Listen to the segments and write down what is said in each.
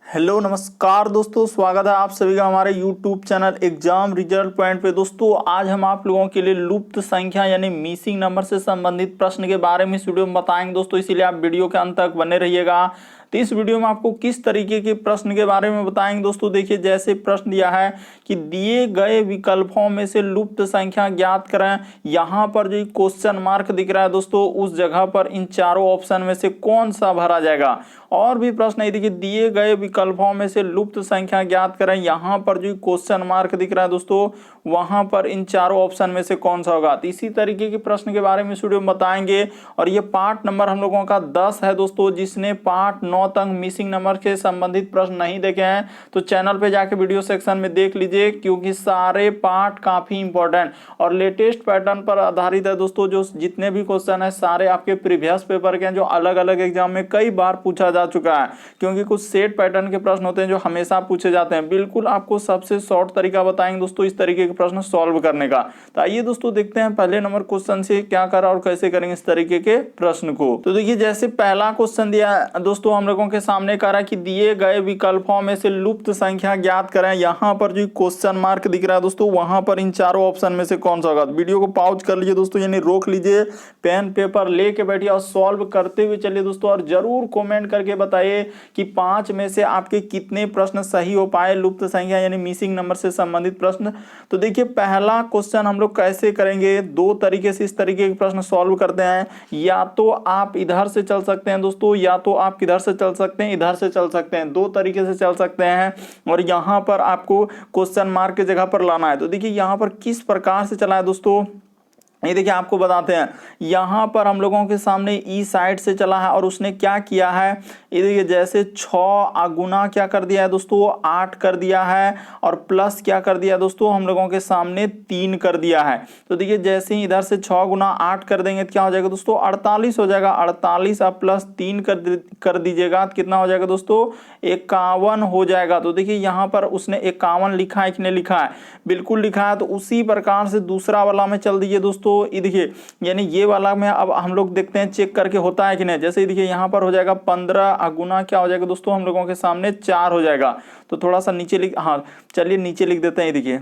Hello नमस्कार दोस्तों, स्वागत है आप सभी का हमारे YouTube channel exam result point पे। दोस्तों आज हम आप लोगों के लिए लुप्त संख्या यानी मिसिंग नंबर से संबंधित प्रश्न के बारे में इस वीडियो में बताएंगे दोस्तों, इसीलिए आप वीडियो के अंत तक बने रहिएगा। तो इस वीडियो में आपको किस तरीके के प्रश्न के बारे में बताएंगे दोस्तों। देखिए, जैसे प्रश्न दिया है कि दिए गए विकल्पों में से लुप्त संख्या ज्ञात करें। यहाँ पर जो क्वेश्चन मार्क दिख रहा है दोस्तों, उस जगह पर इन चारों ऑप्शन में से कौन सा भरा जाएगा। और भी प्रश्न है, देखिए दिए गए विकल्पों में से लुप्त संख्या ज्ञात करें। यहाँ पर जो क्वेश्चन मार्क दिख रहा है दोस्तों, वहां पर इन चारों ऑप्शन में से कौन सा होगा। तो इसी तरीके के प्रश्न के बारे में इस वीडियो में बताएंगे। और ये पार्ट नंबर हम लोगों का 10 है दोस्तों। जिसने पार्ट 9 तक मिसिंग नंबर के संबंधित प्रश्न नहीं देखे हैं तो चैनल पे जाके वीडियो सेक्शन में देख लीजिए, क्योंकि सारे पार्ट काफी इंपॉर्टेंट और लेटेस्ट पैटर्न पर आधारित है दोस्तों। जो जितने भी क्वेश्चन है सारे आपके प्रीवियस पेपर के हैं, जो अलग अलग एग्जाम में कई बार पूछा जा चुका है। क्योंकि कुछ सेट पैटर्न के प्रश्न होते हैं जो हमेशा पूछे जाते हैं। बिल्कुल आपको सबसे शॉर्ट तरीका बताएंगे दोस्तों इस तरीके के प्रश्न सॉल्व करने का। तो आइए दोस्तों देखते हैं पहले नंबर क्वेश्चन से क्या करा और कैसे करेंगे इस तरीके के प्रश्न को। तो देखिए, जैसे पहला क्वेश्चन दिया दोस्तों हम लोगों के सामने करा कि दिए गए विकल्पों में से लुप्त संख्या ज्ञात करें। यहाँ पर जो क्वेश्चन मार्क दिख रहा है दोस्तों, वहां पर इन चारों ऑप्शन में से कौन सा होगा। वीडियो को पॉज कर लीजिए दोस्तों, यानी रोक लीजिए, पेन पेपर लेके बैठिए और सॉल्व करते हुए चलिए दोस्तों। और जरूर कॉमेंट करके बताइए कि 5 में से आपके कितने प्रश्न सही हो पाए लुप्त संख्या यानी मिसिंग नंबर से संबंधित प्रश्न। तो देखिए, पहला क्वेश्चन हम लोग कैसे करेंगे, दो तरीके से इस तरीके के प्रश्न सॉल्व करते हैं। या तो आप इधर से चल सकते हैं दोस्तों, या तो आप किधर से चल सकते हैं, इधर से चल सकते हैं। दो तरीके से चल सकते हैं और यहां पर आपको क्वेश्चन मार्क की जगह पर लाना है। तो देखिए यहां पर किस प्रकार से चला है दोस्तों, ये देखिए आपको बताते हैं। यहां पर हम लोगों के सामने ई साइड से चला है और उसने क्या किया है, ये देखिए जैसे 6 गुना क्या कर दिया है दोस्तों, 8 कर दिया है। और प्लस क्या कर दिया दोस्तों, हम लोगों के सामने 3 कर दिया है। तो देखिए जैसे ही इधर से 6 गुना 8 कर देंगे तो क्या हो जाएगा दोस्तों, 48 हो जाएगा। 48 आप प्लस 3 कर दीजिएगा तो कितना हो जाएगा दोस्तों, 51 हो जाएगा। तो देखिए यहाँ पर उसने 51 लिखा है, किसने लिखा है, बिल्कुल लिखा है। तो उसी प्रकार से दूसरा वाला में चल दीजिए दोस्तों। ये देखिए, यानी ये वाला में अब हम लोग देखते हैं चेक करके होता है कि नहीं। जैसे देखिए यहाँ पर हो जाएगा 15 गुना क्या हो जाएगा दोस्तों, हम लोगों के सामने 4 हो जाएगा। तो थोड़ा सा नीचे लिख, हाँ चलिए नीचे लिख देते हैं। ये देखिए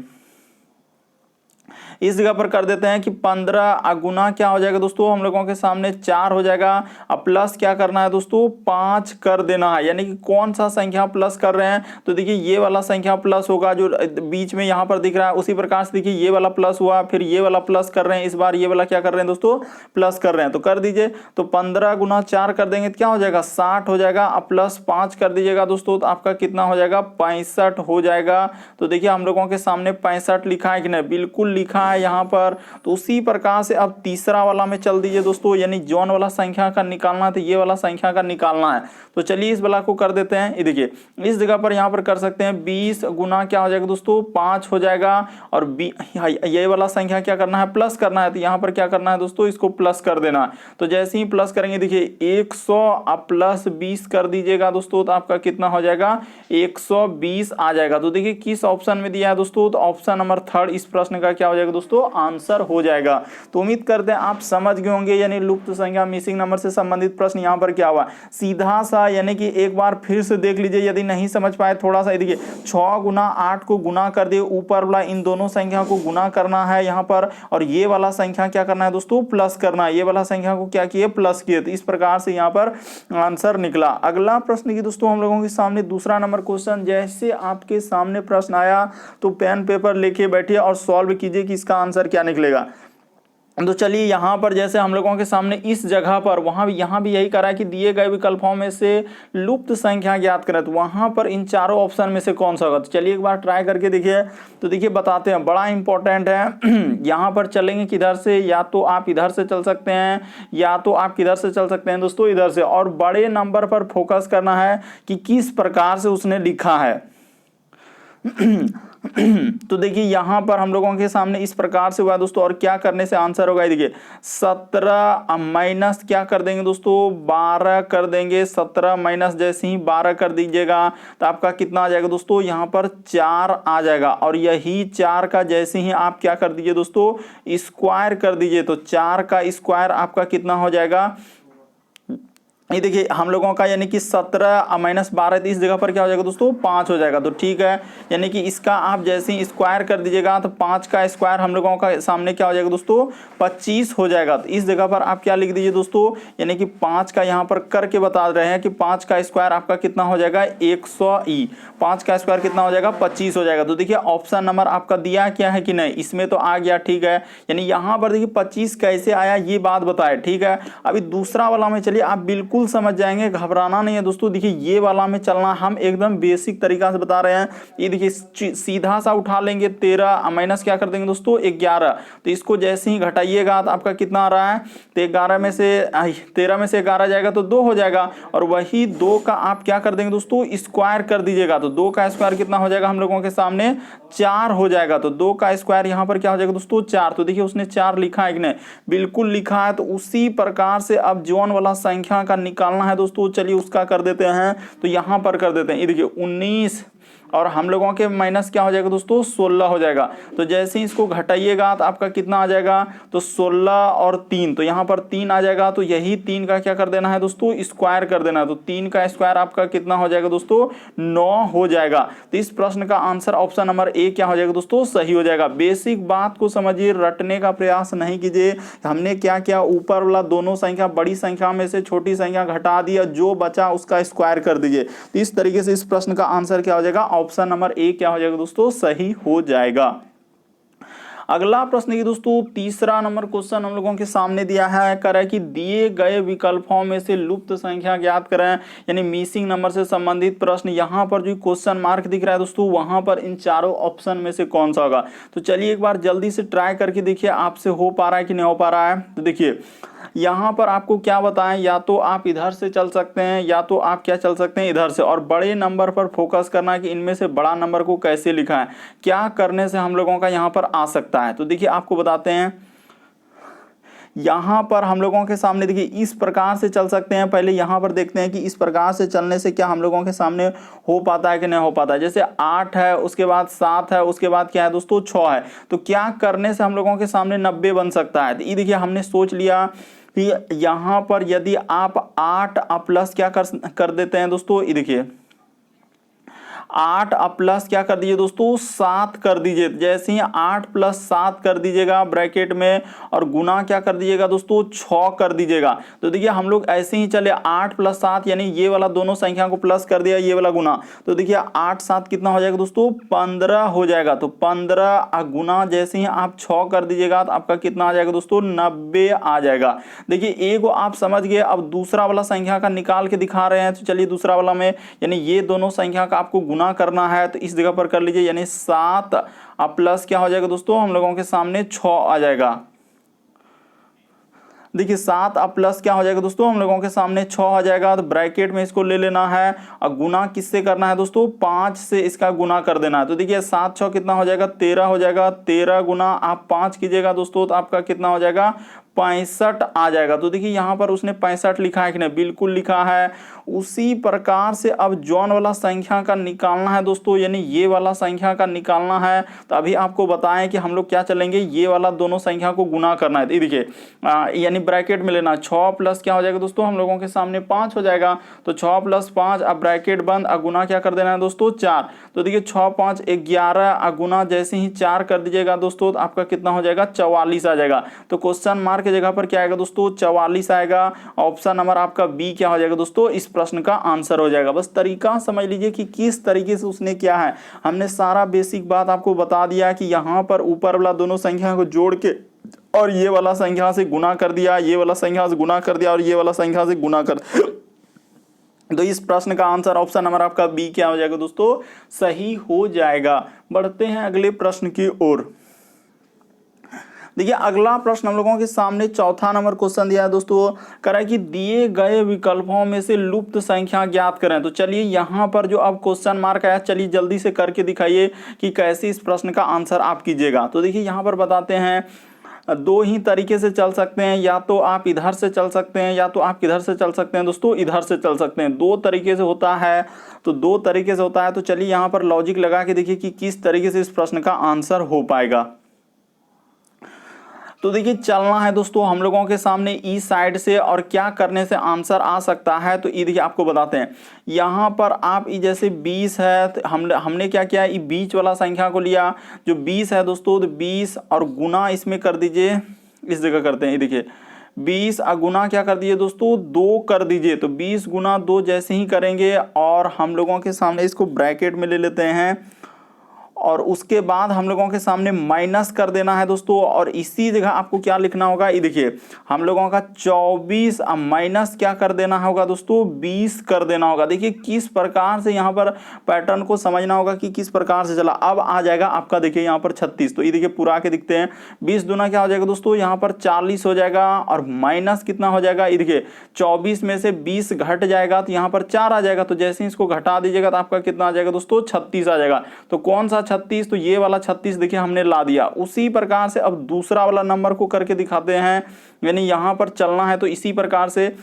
इस जगह पर कर देते हैं कि 15 गुना क्या हो जाएगा दोस्तों, हम लोगों के सामने 4 हो जाएगा। अब प्लस क्या करना है दोस्तों, 5 कर देना है। यानी कि कौन सा संख्या प्लस कर रहे हैं, तो देखिए ये वाला संख्या प्लस होगा जो बीच में यहाँ पर दिख रहा है। उसी प्रकार से देखिए ये वाला प्लस हुआ, फिर ये वाला प्लस कर रहे हैं, इस बार ये वाला क्या कर रहे हैं दोस्तों, प्लस कर रहे हैं। तो कर दीजिए, तो 15 गुना 4 कर देंगे तो क्या हो जाएगा, 60 हो जाएगा। अब प्लस 5 कर दीजिएगा दोस्तों, तो आपका कितना हो जाएगा, 65 हो जाएगा। तो देखिए हम लोगों के सामने 65 लिखा है कि नहीं, बिल्कुल लिखा है यहाँ पर। तो उसी प्रकार से अब तीसरा वाला में चल दीजिए दोस्तों, यानी जौन वाला संख्या का निकालना है तो ये वाला संख्या का निकालना है। तो चलिए इस वाला को कर देते हैं। ये देखिए इस जगह पर यहाँ पर कर सकते हैं 20 गुना क्या हो जाएगा दोस्तों, 5 हो जाएगा। और ये वाला संख्या क्या करना है, प्लस करना है। तो यहाँ पर क्या करना है दोस्तों, इसको प्लस कर देना। तो जैसे ही प्लस करेंगे देखिए 100 अब प्लस 20 कर दीजिएगा दोस्तों, तो आपका कितना हो जाएगा, 120 आ जाएगा। तो देखिए किस ऑप्शन में दिया है दोस्तों, तो ऑप्शन नंबर 3 इस प्रश्न का क्या हो जाएगा दोस्तों, आंसर हो जाएगा। तो उम्मीद करते हैं आप समझ गए होंगे, यानी लुप्त संख्या मिसिंग नंबर से संबंधित प्रश्न यहाँ पर क्या हुआ। सीधा सा यानी कि एक बार फिर से देख लीजिए, यदि नहीं समझ पाए थोड़ा सा। देखिए 6 गुना 8 को गुना कर दिए, ऊपर वाला इन दोनों संख्या को गुना करना है यहाँ पर, और ये वाला संख्या क्या करना है दोस्तों, प्लस करना है। ये वाला संख्या को क्या किए, प्लस किए। तो इस प्रकार से यहाँ पर आंसर निकला। अगला प्रश्न की दोस्तों हम लोगों के सामने दूसरा नंबर क्वेश्चन, जैसे आपके सामने प्रश्न आया तो पेन पेपर लेके बैठिए और सॉल्व कीजिए कि इसका आंसर क्या निकलेगा। तो चलिए यहाँ पर जैसे हम लोगों के सामने इस जगह पर यहाँ भी यही करा है कि दिए गए विकल्पों में से लुप्त संख्या ज्ञात करें। तो वहां पर इन चारों ऑप्शन में से कौन सा होगा। तो चलिए एक बार ट्राई करके देखिए। तो देखिए बताते हैं, बड़ा इंपॉर्टेंट है। यहाँ पर चलेंगे किधर से, या तो आप इधर से चल सकते हैं, या तो आप किधर से चल सकते हैं दोस्तों, इधर से। और बड़े नंबर पर फोकस करना है कि किस प्रकार से उसने लिखा है। तो देखिए यहां पर हम लोगों के सामने इस प्रकार से हुआ दोस्तों, और क्या करने से आंसर होगा। देखिए 17 माइनस क्या कर देंगे दोस्तों, 12 कर देंगे। 17 माइनस जैसे ही 12 कर दीजिएगा तो आपका कितना आ जाएगा दोस्तों, यहां पर 4 आ जाएगा। और यही 4 का जैसे ही आप क्या कर दीजिए दोस्तों, स्क्वायर कर दीजिए, तो 4 का स्क्वायर आपका कितना हो जाएगा, ये देखिए हम लोगों का यानी कि 17 माइनस 12 तो इस जगह पर क्या हो जाएगा दोस्तों 5 हो जाएगा। तो ठीक है, यानी कि इसका आप जैसे ही स्क्वायर कर दीजिएगा तो 5 का स्क्वायर हम लोगों का सामने क्या हो जाएगा दोस्तों 25 हो जाएगा। तो इस जगह पर आप क्या लिख दीजिए दोस्तों, यानी कि 5 का यहाँ पर करके बता रहे हैं कि 5 का स्क्वायर आपका कितना हो जाएगा 100 5 का स्क्वायर कितना हो जाएगा 25 हो जाएगा। तो देखिए ऑप्शन नंबर आपका दिया क्या है कि नहीं, इसमें तो आ गया। ठीक है, यानी यहाँ पर देखिए 25 कैसे आया ये बात बताए। ठीक है, अभी दूसरा वाला में चलिए आप बिल्कुल समझ जाएंगे, घबराना नहीं है दोस्तों। देखिए ये वाला में चलना हम एकदम बेसिक तरीका से बता रहे हैं। ये देखिए सीधा सा उठा लेंगे 13 माइनस क्या कर देंगे दोस्तों 11। तो इसको जैसे ही घटाइएगा तो आपका कितना आ रहा है, तो 11 में से 13 में से 11 जाएगा तो 2 हो जाएगा, और वही 2 का आप क्या कर देंगे दोस्तों स्क्वायर कर दीजिएगा। तो 2 का स्क्वायर कितना हो जाएगा हम लोगों के सामने 4 हो जाएगा। तो 2 का स्क्वायर यहाँ पर क्या हो जाएगा दोस्तों 4। तो देखिए उसने 4 लिखा है कि नहीं, बिल्कुल लिखा है। तो उसी प्रकार से अब जोन वाला संख्या का निकालना है दोस्तों, चलिए उसका कर देते हैं। तो यहां पर कर देते हैं, ये देखिए 19 और हम लोगों के माइनस क्या हो जाएगा दोस्तों 16 हो जाएगा। तो जैसे ही इसको घटाइएगा तो आपका कितना आ जाएगा, तो 16 और 3, तो यहाँ पर 3 आ जाएगा। तो यही 3 का क्या कर देना है दोस्तों स्क्वायर कर देना है। तो 3 का स्क्वायर आपका कितना हो जाएगा दोस्तों 9 हो जाएगा। तो इस प्रश्न का आंसर ऑप्शन नंबर ए क्या हो जाएगा दोस्तों सही हो जाएगा। बेसिक बात को समझिए, रटने का प्रयास नहीं कीजिए। हमने क्या किया, ऊपर वाला दोनों संख्या बड़ी संख्या में से छोटी संख्या घटा दिया, जो बचा उसका स्क्वायर कर दीजिए। तो इस तरीके से इस प्रश्न का आंसर क्या हो जाएगा, ऑप्शन नंबर ए क्या हो जाएगा दोस्तों सही हो जाएगा। अगला प्रश्न की दोस्तों तीसरा नंबर क्वेश्चन हम लोगों के सामने दिया है, कह रहा है कि दिए गए विकल्पों में से लुप्त संख्या ज्ञात करें, यानी मिसिंग नंबर से संबंधित प्रश्न। यहाँ पर जो क्वेश्चन मार्क दिख रहा है दोस्तों, वहां पर इन चारों ऑप्शन में से कौन सा होगा। तो चलिए एक बार जल्दी से ट्राई करके देखिए आपसे हो पा रहा है कि नहीं हो पा रहा है। तो देखिए यहाँ पर आपको क्या बताएं, या तो आप इधर से चल सकते हैं या तो आप क्या चल सकते हैं इधर से, और बड़े नंबर पर फोकस करना है कि इनमें से बड़ा नंबर को कैसे लिखा है, क्या करने से हम लोगों का यहाँ पर आ सकता है। तो देखिए आपको बताते हैं, यहां पर हम लोगों के सामने देखिए इस प्रकार से चल सकते हैं। पहले यहां पर देखते हैं कि इस प्रकार से चलने से क्या हम लोगों के सामने हो पाता है कि नहीं हो पाता है। जैसे 8 है, उसके बाद 7 है, उसके बाद क्या है दोस्तों 6 है। तो क्या करने से हम लोगों के सामने 90 बन सकता है। तो ये देखिए हमने सोच लिया कि यहां पर यदि आप 8 प्लस क्या कर देते हैं दोस्तों, ये देखिए 8 प्लस क्या कर दीजिए दोस्तों 7 कर दीजिए। जैसे ही 8 प्लस 7 कर दीजिएगा ब्रैकेट में, और गुना क्या कर दीजिएगा दोस्तों 6 कर दीजिएगा। तो देखिए हम लोग ऐसे ही चले 8 प्लस 7, यानी ये वाला दोनों संख्या को प्लस कर दिया, ये वाला गुना। तो देखिए 8 7 कितना हो जाएगा दोस्तों 15 हो जाएगा। तो 15 गुना जैसे ही आप 6 कर दीजिएगा तो आपका कितना आ जाएगा दोस्तों 90 आ जाएगा। देखिए एक आप समझ गए। अब दूसरा वाला संख्या का निकाल के दिखा रहे हैं। तो चलिए दूसरा वाला में, यानी ये दोनों संख्या का आपको गुना करना है, तो इस जगह पर कर लीजिए। यानी 7 प्लस क्या हो जाएगा दोस्तों हम लोगों के सामने 6 आ जाएगा। देखिए 7 प्लस क्या हो जाएगा दोस्तों हम लोगों के सामने 6 आ जाएगा। तो ब्रैकेट में इसको ले लेना है, और गुना किससे करना है दोस्तों 5 से इसका गुना कर देना है। तो देखिए 7 6 कितना हो जाएगा 13 हो जाएगा। 13 गुना आप 5 कीजिएगा दोस्तों तो आपका कितना हो जाएगा 65 आ जाएगा। तो देखिए यहाँ पर उसने 65 लिखा है कि नहीं, बिल्कुल लिखा है। उसी प्रकार से अब जौन वाला संख्या का निकालना है दोस्तों, यानी ये वाला संख्या का निकालना है। तो अभी आपको बताएं कि हम लोग क्या चलेंगे, ये वाला दोनों संख्या को गुना करना है। देखिए यानी ब्रैकेट में लेना, 6 प्लस क्या हो जाएगा दोस्तों हम लोगों के सामने 5 हो जाएगा। तो 6 प्लस 5, अब ब्रैकेट बंद, गुना क्या कर देना है दोस्तों 4। तो देखिए 6 5 11, गुना जैसे ही 4 कर दीजिएगा दोस्तों तो आपका कितना हो जाएगा 44 आ जाएगा। तो क्वेश्चन मार्क की जगह पर क्या आएगा दोस्तों 44 आएगा। ऑप्शन नंबर आपका बी क्या हो जाएगा दोस्तों इस प्रश्न का आंसर हो जाएगा। बस तरीका समझ लीजिए कि किस तरीके से उसने किया है। हमने सारा बेसिक बात आपको बता दिया कि यहाँ पर ऊपर वाला दोनों संख्या को जोड़ के और ये वाला संख्या से गुना कर दिया, ये वाला संख्या से गुना कर दिया, और ये वाला संख्या से गुना कर। तो इस प्रश्न का आंसर ऑप्शन नंबर आपका बी क्या हो जाएगा दोस्तों सही हो जाएगा। बढ़ते हैं अगले प्रश्न की ओर। देखिए अगला प्रश्न हम लोगों के सामने चौथा नंबर क्वेश्चन दिया है दोस्तों, कह रहा है कि दिए गए विकल्पों में से लुप्त संख्या ज्ञात करें। तो चलिए यहाँ पर जो अब क्वेश्चन मार्क आया, चलिए जल्दी से करके दिखाइए कि कैसे इस प्रश्न का आंसर आप कीजिएगा। तो देखिए यहाँ पर बताते हैं, दो ही तरीके से चल सकते हैं, या तो आप इधर से चल सकते हैं या तो आप किधर से चल सकते हैं दोस्तों इधर से चल सकते हैं। दो तरीके से होता है, तो दो तरीके से होता है। तो चलिए यहाँ पर लॉजिक लगा के देखिए कि किस तरीके से इस प्रश्न का आंसर हो पाएगा। तो देखिए चलना है दोस्तों हम लोगों के सामने ई साइड से, और क्या करने से आंसर आ सकता है तो ये देखिए आपको बताते हैं। यहाँ पर आप जैसे 20 है तो हमने क्या किया, ये बीच वाला संख्या को लिया जो 20 है दोस्तों, तो 20 और गुना इसमें कर दीजिए, इस जगह करते हैं। ये देखिए 20 गुना क्या कर दीजिए दोस्तों, 2 कर दीजिए। तो 20 गुना 2 जैसे ही करेंगे और हम लोगों के सामने इसको ब्रैकेट में ले लेते हैं, और उसके बाद हम लोगों के सामने माइनस कर देना है दोस्तों। और इसी जगह आपको क्या लिखना होगा, ये देखिए हम लोगों का 24 माइनस क्या कर देना होगा दोस्तों, 20 कर देना होगा। देखिए किस प्रकार से यहाँ पर पैटर्न को समझना होगा कि किस प्रकार से चला। अब आ जाएगा आपका देखिए यहाँ पर 36, तो ये देखिए पूरा के दिखते हैं। 20 दूना क्या हो जाएगा दोस्तों, यहाँ पर 40 हो जाएगा, और माइनस कितना हो जाएगा, ये देखिए 24 में से 20 घट जाएगा तो यहाँ पर 4 आ जाएगा। तो जैसे ही इसको घटा दीजिएगा तो आपका कितना आ जाएगा दोस्तों, 36 आ जाएगा। तो कौन सा 36, तो ये वाला 36 देखिए हमने ला दिया। उसी प्रकार से अब दूसरा वाला नंबर को करके दिखाते हैं, यानी यहां पर चलना है तो इसी प्रकार से।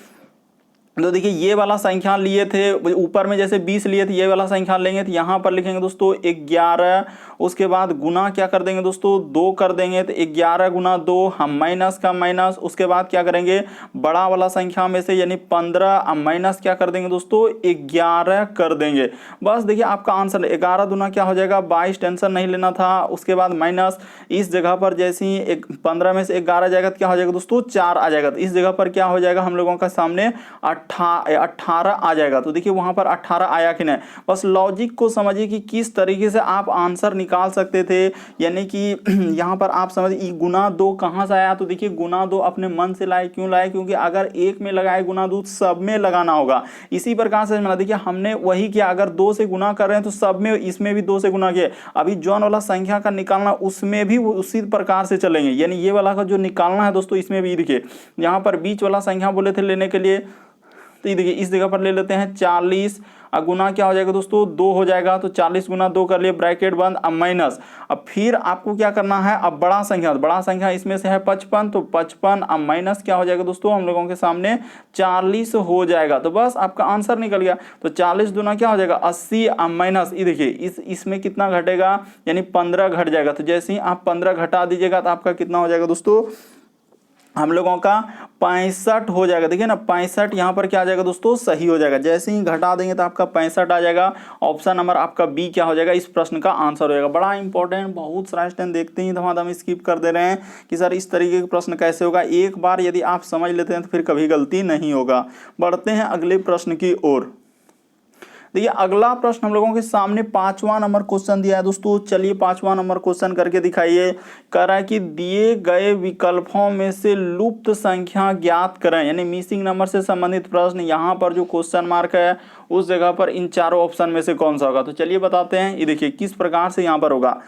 तो देखिए ये वाला संख्या लिए थे, ऊपर में जैसे 20 लिए थे, ये वाला संख्या लेंगे तो यहाँ पर लिखेंगे दोस्तों 11। उसके बाद गुना क्या कर देंगे दोस्तों, 2 कर देंगे। तो 11 गुना 2 हम माइनस का माइनस, उसके बाद क्या करेंगे बड़ा वाला संख्या में से यानी 15 माइनस क्या कर देंगे दोस्तों, 11 कर देंगे। बस देखिए आपका आंसर 11 दूना क्या हो जाएगा 22, टेंशन नहीं लेना था। उसके बाद माइनस, इस जगह पर जैसे ही 15 में से 11 जाएगा तो क्या हो जाएगा दोस्तों, 4 आ जाएगा। तो इस जगह पर क्या हो जाएगा हम लोगों का सामने 18 आ जाएगा। तो देखिए वहां पर 18 आया कि नहीं। बस लॉजिक को समझिए कि किस तरीके से आप आंसर निकाल सकते थे, यानी कि यहां पर आप समझिए गुना 2 कहां से आया। तो देखिए गुना 2 अपने मन से लाए, क्यों लाए, क्योंकि अगर एक में लगाए गुना 2 सब में लगाना होगा। इसी प्रकार से देखिए हमने वही किया, अगर 2 से गुना कर रहे हैं तो सब में, इसमें भी 2 से गुना किया। अभी जौन वाला संख्या का निकालना उसमें भी उसी प्रकार से चलेंगे, यानी ये वाला का जो निकालना है दोस्तों इसमें भी देखिए यहाँ पर बीच वाला संख्या बोले थे लेने के लिए, तो ये देखिए इस जगह पर ले लेते हैं 40, गुना क्या हो जाएगा दोस्तों 2 हो जाएगा। तो 40 गुना 2 कर लिए, ब्रैकेट बंद, अब माइनस। अब फिर आपको क्या करना है, अब बड़ा संख्या इसमें से है 55, तो 55 अब माइनस क्या हो जाएगा दोस्तों हम लोगों के सामने 40 हो जाएगा। तो बस आपका आंसर निकल गया। तो 40 दूना क्या हो जाएगा 80, अब माइनस, ये देखिए इसमें कितना घटेगा, यानी 15 घट जाएगा। तो जैसे ही आप 15 घटा दीजिएगा तो आपका कितना हो जाएगा दोस्तों, हम लोगों का 65 हो जाएगा। देखिए ना 65 यहाँ पर क्या आ जाएगा दोस्तों, सही हो जाएगा। जैसे ही घटा देंगे तो आपका 65 आ जाएगा। ऑप्शन नंबर आपका बी क्या हो जाएगा, इस प्रश्न का आंसर हो जाएगा। बड़ा इंपॉर्टेंट, बहुत सारा स्टूडेंट देखते ही धमाधम स्किप कर दे रहे हैं कि सर इस तरीके के प्रश्न कैसे होगा। एक बार यदि आप समझ लेते हैं तो फिर कभी गलती नहीं होगा। बढ़ते हैं अगले प्रश्न की ओर। देखिए अगला प्रश्न हम लोगों के सामने 5वां नंबर क्वेश्चन दिया है दोस्तों। चलिए 5वां नंबर क्वेश्चन करके दिखाइए। कह रहा है कि दिए गए विकल्पों में से लुप्त संख्या ज्ञात करें, यानी मिसिंग नंबर से संबंधित प्रश्न। यहाँ पर जो क्वेश्चन मार्क है उस जगह पर इन चारों ऑप्शन में से कौन सा होगा। तो चलिए बताते हैं। ये देखिए किस प्रकार से यहाँ पर होगा,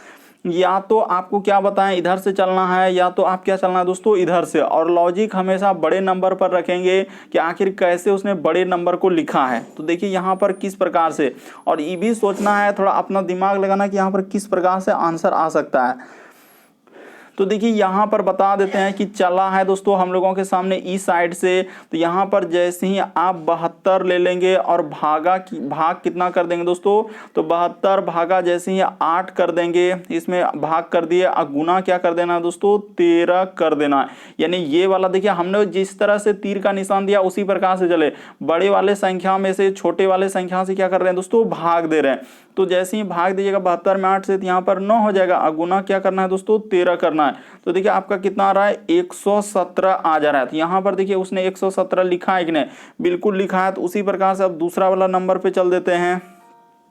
या तो आपको क्या बताएं इधर से चलना है, या तो आप क्या चलना है दोस्तों इधर से। और लॉजिक हमेशा बड़े नंबर पर रखेंगे कि आखिर कैसे उसने बड़े नंबर को लिखा है। तो देखिए यहाँ पर किस प्रकार से, और ये भी सोचना है, थोड़ा अपना दिमाग लगाना कि यहाँ पर किस प्रकार से आंसर आ सकता है। तो देखिए यहाँ पर बता देते हैं कि चला है दोस्तों हम लोगों के सामने ई साइड से। तो यहाँ पर जैसे ही आप 72 ले लेंगे और भाग कितना कर देंगे दोस्तों, तो 72 भागा जैसे ही 8 कर देंगे, इसमें भाग कर दिए, गुना क्या कर देना है दोस्तों 13 कर देना है। यानी ये वाला देखिए हमने जिस तरह से तीर का निशान दिया उसी प्रकार से चले, बड़े वाले संख्या में से छोटे वाले संख्या से क्या कर रहे हैं दोस्तों, भाग दे रहे हैं। तो जैसे ही भाग दीजिएगा 72 में 8 से, तो यहाँ पर 9 हो जाएगा। गुना क्या करना है दोस्तों 13 करना है। तो देखिए आपका कितना आ रहा है 117 आ जा रहा है। तो यहाँ पर देखिए उसने 117 लिखा है कि नहीं, बिल्कुल लिखा है। तो उसी प्रकार से अब दूसरा वाला नंबर पे चल देते हैं।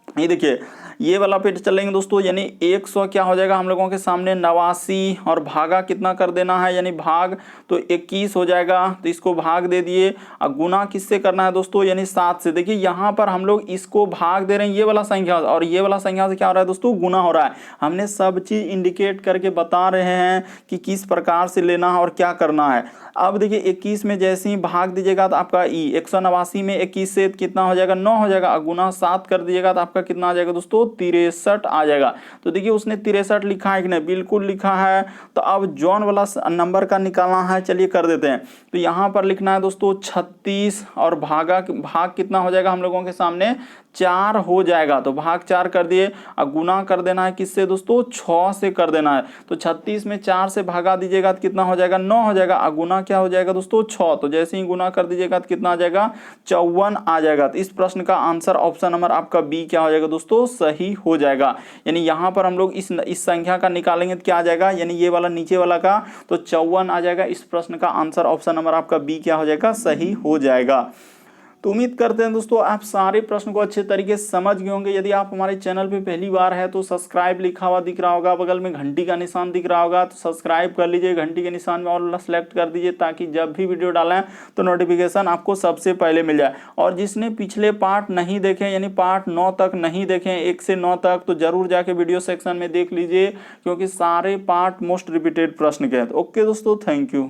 ये देखिए ये वाला पे चलेंगे दोस्तों, यानी 100 क्या हो जाएगा हम लोगों के सामने 89, और भागा कितना कर देना है, यानी भाग तो 21 हो जाएगा। तो इसको भाग दे दिए, और गुना किससे करना है दोस्तों, यानी 7 से। देखिए यहाँ पर हम लोग इसको भाग दे रहे हैं ये वाला संख्या, और ये वाला संख्या से क्या हो रहा है दोस्तों, गुना हो रहा है। हमने सब चीज इंडिकेट करके बता रहे हैं कि किस प्रकार से लेना है और क्या करना है। अब देखिए 21 में जैसे ही भाग दीजिएगा तो आपका 189 में 21 से कितना हो जाएगा 9 हो जाएगा। गुना 7 कर दीजिएगा तो आपका कितना आ जाएगा दोस्तों 63 आ जाएगा। तो देखिए उसने 63 लिखा है कि नहीं, बिल्कुल लिखा है। तो अब जॉन वाला नंबर का निकालना है, चलिए कर देते हैं। तो यहाँ पर लिखना है दोस्तों 36, और भाग कितना हो जाएगा हम लोगों के सामने 4 हो जाएगा तो भाग 4 कर दिए। अब गुना कर देना है किससे दोस्तों, 6 से कर देना है। तो 36 में 4 से भागा दीजिएगा तो कितना हो जाएगा, 9 हो जाएगा। अब गुना क्या हो जाएगा दोस्तों, 6। तो जैसे ही गुना कर दीजिएगा तो कितना आ जाएगा, 54 आ जाएगा। तो इस प्रश्न का आंसर ऑप्शन नंबर आपका बी क्या हो जाएगा दोस्तों, सही हो जाएगा। यानी यहाँ पर हम लोग इस संख्या का निकालेंगे तो क्या आ जाएगा, यानी ये वाला नीचे वाला का, तो 54 आ जाएगा। इस प्रश्न का आंसर ऑप्शन नंबर आपका बी क्या हो जाएगा, सही हो जाएगा। तो उम्मीद करते हैं दोस्तों आप सारे प्रश्न को अच्छे तरीके से समझ गए होंगे। यदि आप हमारे चैनल पे पहली बार है तो सब्सक्राइब लिखा हुआ दिख रहा होगा, बगल में घंटी का निशान दिख रहा होगा, तो सब्सक्राइब कर लीजिए, घंटी के निशान में ऑल सेलेक्ट कर दीजिए, ताकि जब भी वीडियो डालें तो नोटिफिकेशन आपको सबसे पहले मिल जाए। और जिसने पिछले पार्ट नहीं देखे, यानी पार्ट 9 तक नहीं देखे, 1 से 9 तक, तो जरूर जाके वीडियो सेक्शन में देख लीजिए, क्योंकि सारे पार्ट मोस्ट रिपीटेड प्रश्न के हैं। ओके दोस्तों, थैंक यू।